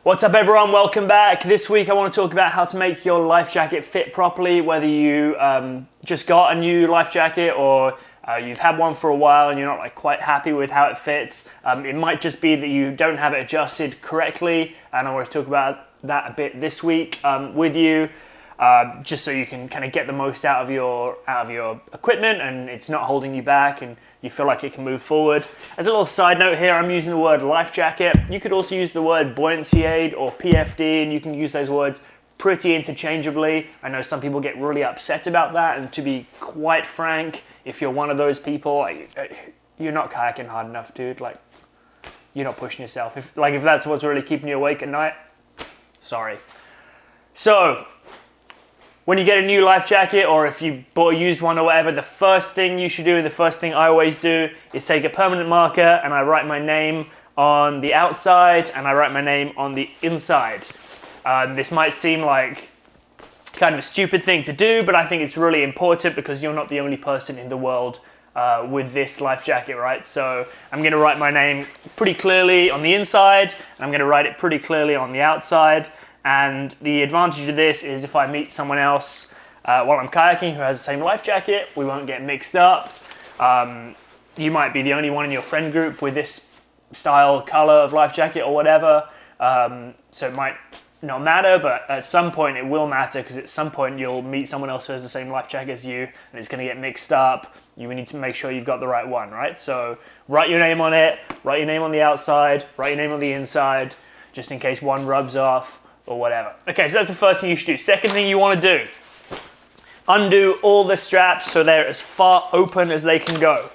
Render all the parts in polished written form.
What's up everyone, welcome back. This week I want to talk about how to make your life jacket fit properly, whether you just got a new life jacket or you've had one for a while and you're not quite happy with how it fits. It might just be that you don't have it adjusted correctly, and I want to talk about that a bit this week with you, just so you can kind of get the most out of your equipment and it's not holding you back and you feel like it can move forward. As a little side note here, I'm using the word life jacket. You could also use the word buoyancy aid or PFD, and you can use those words pretty interchangeably. I know some people get really upset about that, and to be quite frank, if you're one of those people, you're not kayaking hard enough, dude. You're not pushing yourself. If that's what's really keeping you awake at night, sorry. So, when you get a new life jacket, or if you bought a used one or whatever, the first thing you should do, the first thing I always do, is take a permanent marker and I write my name on the outside and I write my name on the inside. This might seem like kind of a stupid thing to do, but I think it's really important because you're not the only person in the world with this life jacket, right? So I'm going to write my name pretty clearly on the inside, and I'm going to write it pretty clearly on the outside. And the advantage of this is if I meet someone else while I'm kayaking who has the same life jacket, we won't get mixed up. You might be the only one in your friend group with this style, color of life jacket or whatever. So it might not matter, but at some point it will matter, because at some point you'll meet someone else who has the same life jacket as you and it's going to get mixed up. You need to make sure you've got the right one, right? So write your name on it, write your name on the outside, write your name on the inside, just in case one rubs off or whatever. Okay, so that's the first thing you should do. Second thing you want to do, undo all the straps so they're as far open as they can go.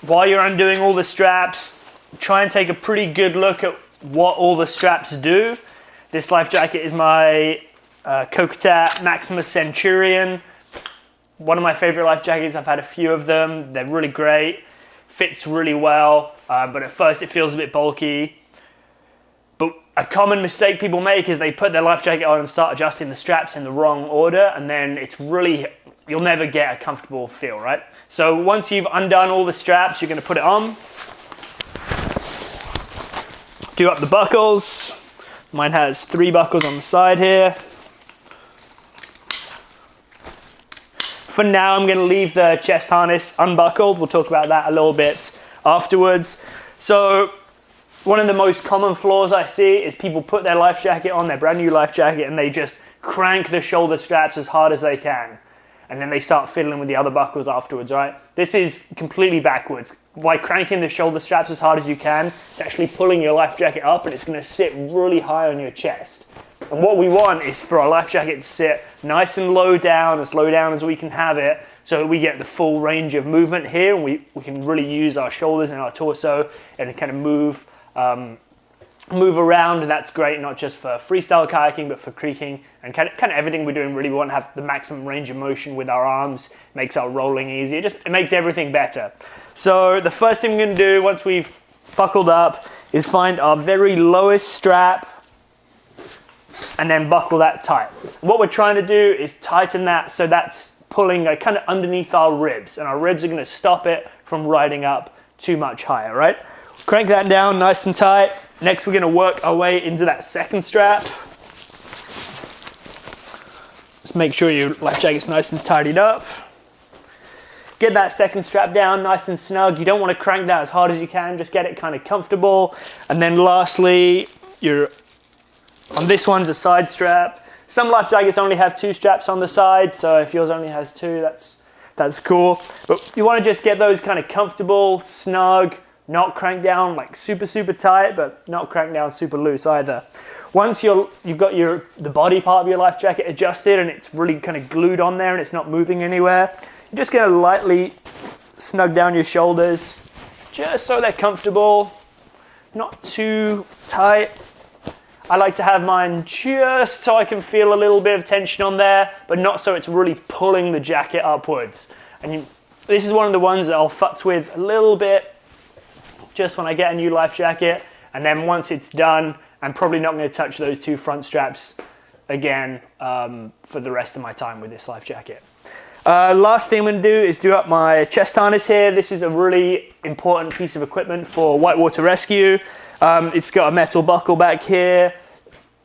While you're undoing all the straps, try and take a pretty good look at what all the straps do. This life jacket is my Kokatat Maximus Centurion. One of my favorite life jackets. I've had a few of them. They're really great. Fits really well, but at first it feels a bit bulky. But a common mistake people make is they put their life jacket on and start adjusting the straps in the wrong order, and then you'll never get a comfortable feel, right? So once you've undone all the straps, you're going to put it on. Do up the buckles. Mine has 3 buckles on the side here. For now, I'm going to leave the chest harness unbuckled. We'll talk about that a little bit afterwards. So one of the most common flaws I see is people put their life jacket on, their brand new life jacket, and they just crank the shoulder straps as hard as they can. And then they start fiddling with the other buckles afterwards, right? This is completely backwards. By cranking the shoulder straps as hard as you can, it's actually pulling your life jacket up, and it's going to sit really high on your chest. And what we want is for our life jacket to sit nice and low down as we can have it, so that we get the full range of movement here, and we can really use our shoulders and our torso and kind of move around. And that's great, not just for freestyle kayaking, but for creeking and kind of everything we're doing. Really, we want to have the maximum range of motion with our arms. Makes our rolling easier. It makes everything better. So the first thing we're going to do once we've buckled up is find our very lowest strap and then buckle that tight. What we're trying to do is tighten that so that's pulling kind of underneath our ribs, and our ribs are going to stop it from riding up too much higher, right? Crank that down nice and tight. Next, we're going to work our way into that second strap. Just make sure your life jacket's nice and tidied up. Get that second strap down nice and snug. You don't want to crank that as hard as you can. Just get it kind of comfortable. And then lastly, on this one's a side strap. Some life jackets only have 2 straps on the side, so if yours only has 2, that's cool. But you want to just get those kind of comfortable, snug, not crank down like super, super tight, but not crank down super loose either. Once you've got the body part of your life jacket adjusted and it's really kind of glued on there and it's not moving anywhere, you're just going to lightly snug down your shoulders just so they're comfortable, not too tight. I like to have mine just so I can feel a little bit of tension on there, but not so it's really pulling the jacket upwards. And this is one of the ones that I'll futz with a little bit just when I get a new life jacket, and then once it's done, I'm probably not going to touch those 2 front straps again for the rest of my time with this life jacket. Last thing I'm going to do is do up my chest harness here. This is a really important piece of equipment for whitewater rescue. It's got a metal buckle back here.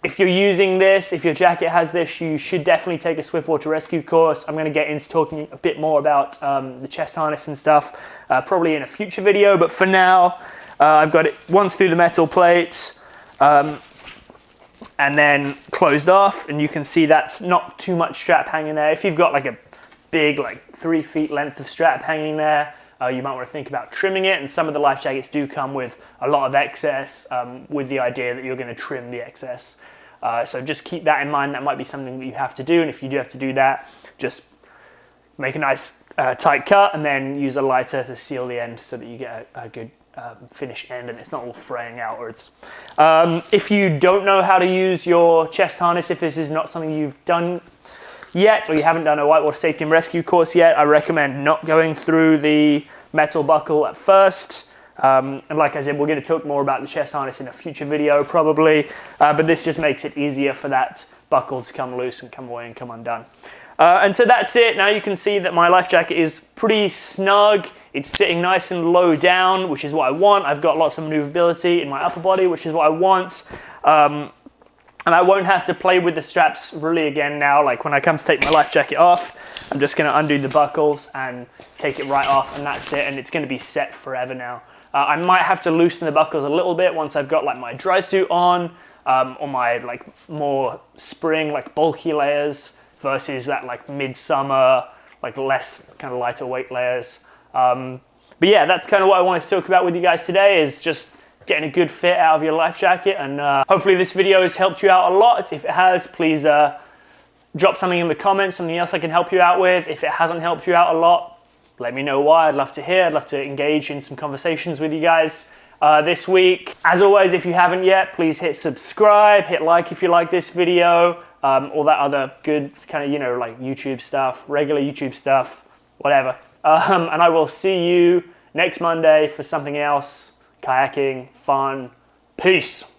If you're using this, if your jacket has this, you should definitely take a Swiftwater rescue course. I'm going to get into talking a bit more about the chest harness and stuff, probably in a future video. But for now, I've got it once through the metal plate and then closed off. And you can see that's not too much strap hanging there. If you've got like a big, like 3 feet length of strap hanging there, you might want to think about trimming it. And some of the life jackets do come with a lot of excess with the idea that you're going to trim the excess. So just keep that in mind. That might be something that you have to do. And if you do have to do that, just make a nice tight cut and then use a lighter to seal the end so that you get a good finished end and it's not all fraying outwards. If you don't know how to use your chest harness, if this is not something you've done yet or you haven't done a whitewater safety and rescue course yet, I recommend not going through the metal buckle at first. And like I said, we're going to talk more about the chest harness in a future video probably, but this just makes it easier for that buckle to come loose and come away and come undone. And so that's it. Now you can see that my life jacket is pretty snug. It's sitting nice and low down, which is what I want. I've got lots of maneuverability in my upper body, which is what I want. And I won't have to play with the straps really again now. Like when I come to take my life jacket off, I'm just going to undo the buckles and take it right off, and that's it. And it's going to be set forever now. I might have to loosen the buckles a little bit once I've got like my dry suit on, or my like more spring, like bulky layers versus that like midsummer, like less kind of lighter weight layers. But yeah, that's kind of what I wanted to talk about with you guys today, is just getting a good fit out of your life jacket. And hopefully this video has helped you out a lot. If it has, please drop something in the comments, something else I can help you out with. If it hasn't helped you out a lot, let me know why. I'd love to hear. I'd love to engage in some conversations with you guys this week. As always, if you haven't yet, please hit subscribe, hit like if you like this video, all that other good kind of, you know, like YouTube stuff, regular YouTube stuff, whatever. And I will see you next Monday for something else, kayaking, fun. Peace.